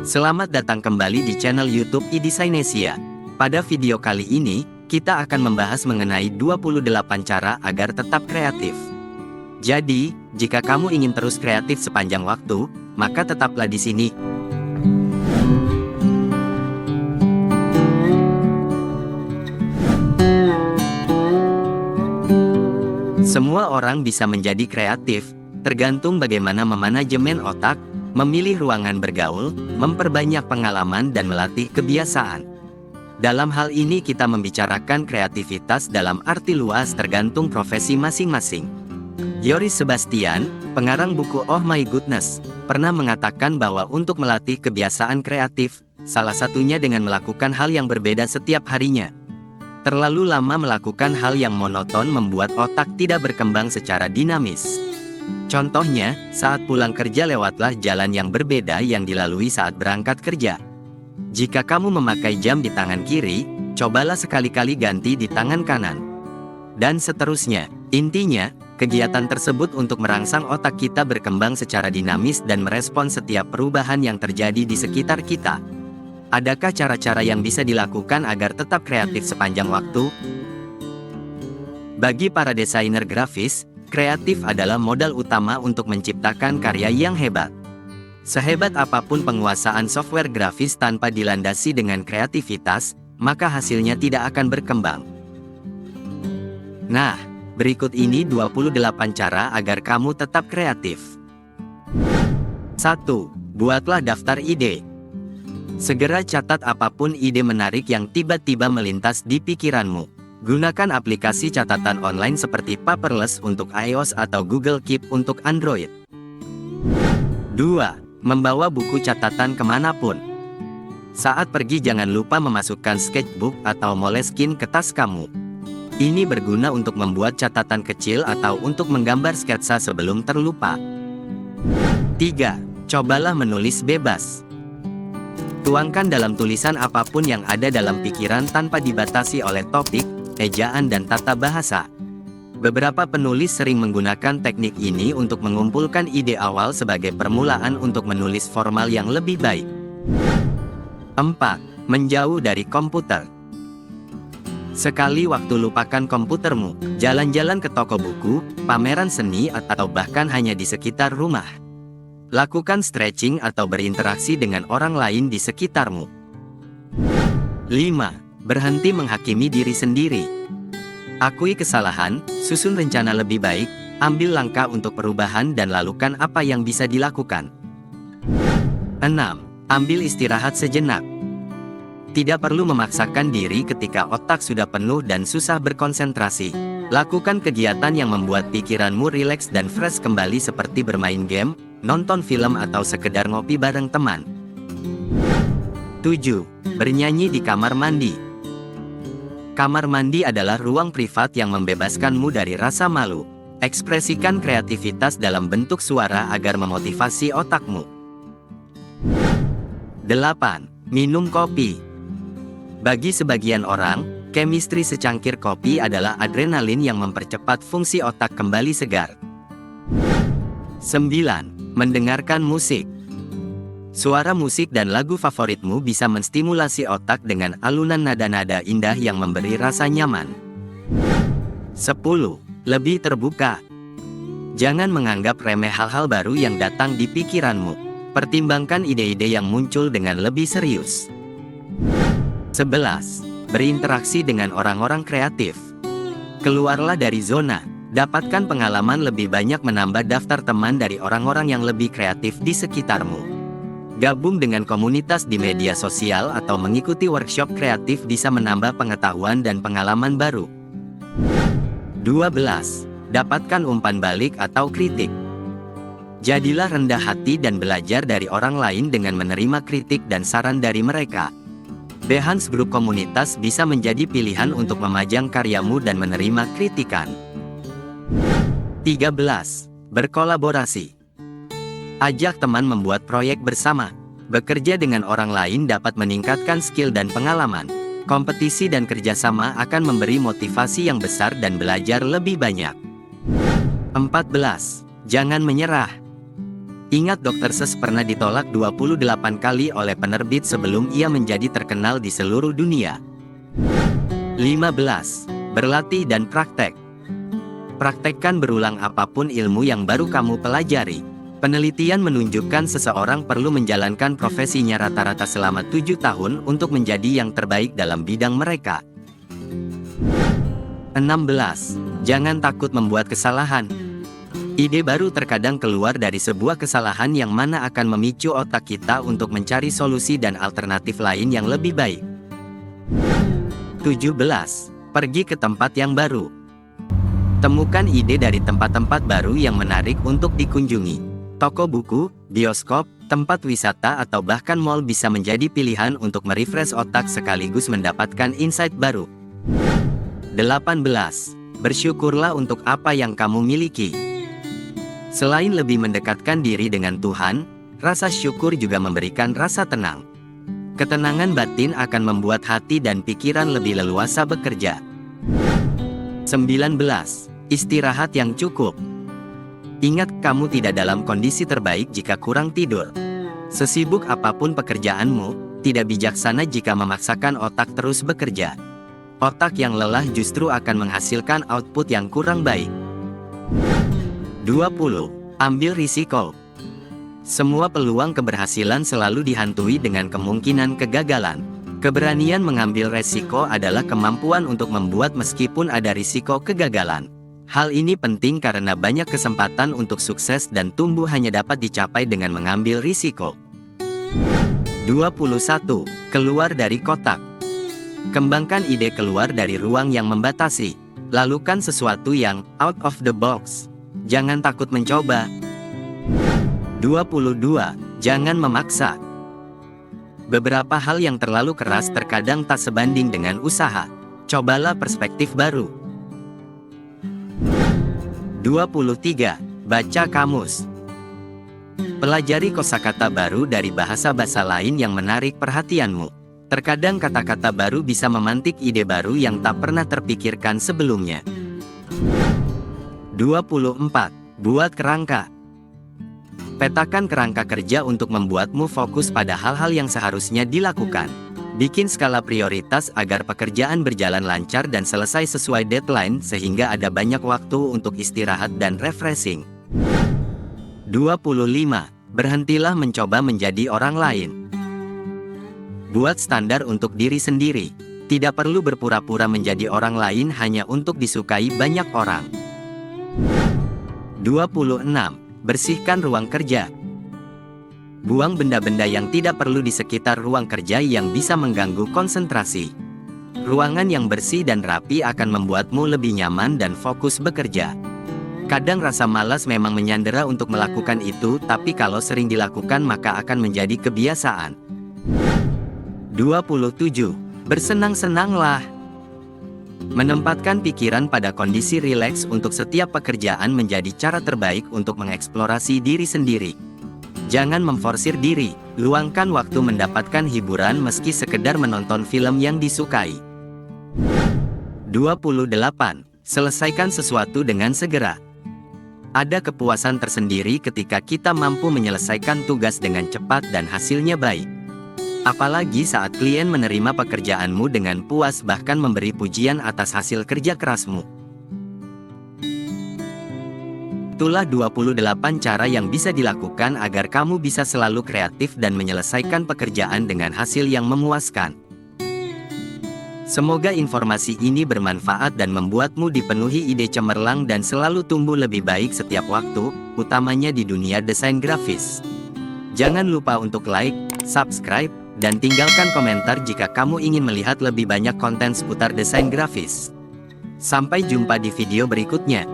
Selamat datang kembali di channel YouTube eDesignEsia. Pada video kali ini, kita akan membahas mengenai 28 cara agar tetap kreatif. Jadi, jika kamu ingin terus kreatif sepanjang waktu, maka tetaplah di sini. Semua orang bisa menjadi kreatif, tergantung bagaimana memanajemen otak, memilih ruangan bergaul, memperbanyak pengalaman dan melatih kebiasaan. Dalam hal ini kita membicarakan kreativitas dalam arti luas tergantung profesi masing-masing. Joris Sebastian, pengarang buku Oh My Goodness, pernah mengatakan bahwa untuk melatih kebiasaan kreatif, salah satunya dengan melakukan hal yang berbeda setiap harinya. Terlalu lama melakukan hal yang monoton membuat otak tidak berkembang secara dinamis. Contohnya, saat pulang kerja lewatlah jalan yang berbeda yang dilalui saat berangkat kerja. Jika kamu memakai jam di tangan kiri, cobalah sekali-kali ganti di tangan kanan. Dan seterusnya. Intinya, kegiatan tersebut untuk merangsang otak kita berkembang secara dinamis dan merespon setiap perubahan yang terjadi di sekitar kita. Adakah cara-cara yang bisa dilakukan agar tetap kreatif sepanjang waktu? Bagi para desainer grafis, kreatif adalah modal utama untuk menciptakan karya yang hebat. Sehebat apapun penguasaan software grafis tanpa dilandasi dengan kreativitas, maka hasilnya tidak akan berkembang. Nah, berikut ini 28 cara agar kamu tetap kreatif. 1. Buatlah daftar ide. Segera catat apapun ide menarik yang tiba-tiba melintas di pikiranmu. Gunakan aplikasi catatan online seperti Paperless untuk iOS atau Google Keep untuk Android. 2. Membawa buku catatan kemanapun. Saat pergi jangan lupa memasukkan sketchbook atau Moleskine ke tas kamu. Ini berguna untuk membuat catatan kecil atau untuk menggambar sketsa sebelum terlupa. 3. Cobalah menulis bebas. Tuangkan dalam tulisan apapun yang ada dalam pikiran tanpa dibatasi oleh topik, ejaan dan tata bahasa. Beberapa penulis sering menggunakan teknik ini untuk mengumpulkan ide awal sebagai permulaan untuk menulis formal yang lebih baik. 4. Menjauh dari komputer. Sekali waktu lupakan komputermu, jalan-jalan ke toko buku, pameran seni atau bahkan hanya di sekitar rumah. Lakukan stretching atau berinteraksi dengan orang lain di sekitarmu. 5. Berhenti menghakimi diri sendiri. Akui kesalahan, susun rencana lebih baik, ambil langkah untuk perubahan dan lakukan apa yang bisa dilakukan. 6. Ambil istirahat sejenak. Tidak perlu memaksakan diri ketika otak sudah penuh dan susah berkonsentrasi. Lakukan kegiatan yang membuat pikiranmu rileks dan fresh kembali seperti bermain game, nonton film atau sekedar ngopi bareng teman. 7. Bernyanyi di kamar mandi. Kamar mandi adalah ruang privat yang membebaskanmu dari rasa malu. Ekspresikan kreativitas dalam bentuk suara agar memotivasi otakmu. 8. Minum kopi. Bagi sebagian orang, chemistry secangkir kopi adalah adrenalin yang mempercepat fungsi otak kembali segar. 9. Mendengarkan musik. Suara musik dan lagu favoritmu bisa menstimulasi otak dengan alunan nada-nada indah yang memberi rasa nyaman. 10. Lebih terbuka. Jangan menganggap remeh hal-hal baru yang datang di pikiranmu. Pertimbangkan ide-ide yang muncul dengan lebih serius. 11. Berinteraksi dengan orang-orang kreatif. Keluarlah dari zona. Dapatkan pengalaman lebih banyak menambah daftar teman dari orang-orang yang lebih kreatif di sekitarmu. Gabung dengan komunitas di media sosial atau mengikuti workshop kreatif bisa menambah pengetahuan dan pengalaman baru. 12. Dapatkan umpan balik atau kritik. Jadilah rendah hati dan belajar dari orang lain dengan menerima kritik dan saran dari mereka. Behance Group komunitas bisa menjadi pilihan untuk memajang karyamu dan menerima kritikan. 13. Berkolaborasi. Ajak teman membuat proyek bersama. Bekerja dengan orang lain dapat meningkatkan skill dan pengalaman. Kompetisi dan kerjasama akan memberi motivasi yang besar dan belajar lebih banyak. 14. Jangan menyerah. Ingat Dr. Seuss pernah ditolak 28 kali oleh penerbit sebelum ia menjadi terkenal di seluruh dunia. 15. Berlatih dan praktek. Praktekkan berulang apapun ilmu yang baru kamu pelajari. Penelitian menunjukkan seseorang perlu menjalankan profesinya rata-rata selama 7 tahun untuk menjadi yang terbaik dalam bidang mereka. 16. Jangan takut membuat kesalahan. Ide baru terkadang keluar dari sebuah kesalahan yang mana akan memicu otak kita untuk mencari solusi dan alternatif lain yang lebih baik. 17. Pergi ke tempat yang baru. Temukan ide dari tempat-tempat baru yang menarik untuk dikunjungi. Toko buku, bioskop, tempat wisata atau bahkan mall bisa menjadi pilihan untuk merefresh otak sekaligus mendapatkan insight baru. 18. Bersyukurlah untuk apa yang kamu miliki. Selain lebih mendekatkan diri dengan Tuhan, rasa syukur juga memberikan rasa tenang. Ketenangan batin akan membuat hati dan pikiran lebih leluasa bekerja. 19. Istirahat yang cukup. Ingat, kamu tidak dalam kondisi terbaik jika kurang tidur. Sesibuk apapun pekerjaanmu, tidak bijaksana jika memaksakan otak terus bekerja. Otak yang lelah justru akan menghasilkan output yang kurang baik. 20. Ambil risiko. Semua peluang keberhasilan selalu dihantui dengan kemungkinan kegagalan. Keberanian mengambil resiko adalah kemampuan untuk membuat meskipun ada risiko kegagalan. Hal ini penting karena banyak kesempatan untuk sukses dan tumbuh hanya dapat dicapai dengan mengambil risiko. 21. Keluar dari kotak. Kembangkan ide keluar dari ruang yang membatasi. Lakukan sesuatu yang out of the box. Jangan takut mencoba. 22. Jangan memaksa. Beberapa hal yang terlalu keras terkadang tak sebanding dengan usaha. Cobalah perspektif baru. 23. Baca kamus. Pelajari kosakata baru dari bahasa-bahasa lain yang menarik perhatianmu. Terkadang kata-kata baru bisa memantik ide baru yang tak pernah terpikirkan sebelumnya. 24. Buat kerangka. Petakan kerangka kerja untuk membuatmu fokus pada hal-hal yang seharusnya dilakukan. Bikin skala prioritas agar pekerjaan berjalan lancar dan selesai sesuai deadline sehingga ada banyak waktu untuk istirahat dan refreshing. 25. Berhentilah mencoba menjadi orang lain. Buat standar untuk diri sendiri. Tidak perlu berpura-pura menjadi orang lain hanya untuk disukai banyak orang. 26. Bersihkan ruang kerja. Buang benda-benda yang tidak perlu di sekitar ruang kerja yang bisa mengganggu konsentrasi. Ruangan yang bersih dan rapi akan membuatmu lebih nyaman dan fokus bekerja. Kadang rasa malas memang menyandera untuk melakukan itu, tapi kalau sering dilakukan maka akan menjadi kebiasaan. 27. Bersenang-senanglah. Menempatkan pikiran pada kondisi rileks untuk setiap pekerjaan menjadi cara terbaik untuk mengeksplorasi diri sendiri. Jangan memforsir diri, luangkan waktu mendapatkan hiburan meski sekedar menonton film yang disukai. 28. Selesaikan sesuatu dengan segera. Ada kepuasan tersendiri ketika kita mampu menyelesaikan tugas dengan cepat dan hasilnya baik. Apalagi saat klien menerima pekerjaanmu dengan puas bahkan memberi pujian atas hasil kerja kerasmu. Itulah 28 cara yang bisa dilakukan agar kamu bisa selalu kreatif dan menyelesaikan pekerjaan dengan hasil yang memuaskan. Semoga informasi ini bermanfaat dan membuatmu dipenuhi ide cemerlang dan selalu tumbuh lebih baik setiap waktu, utamanya di dunia desain grafis. Jangan lupa untuk like, subscribe, dan tinggalkan komentar jika kamu ingin melihat lebih banyak konten seputar desain grafis. Sampai jumpa di video berikutnya.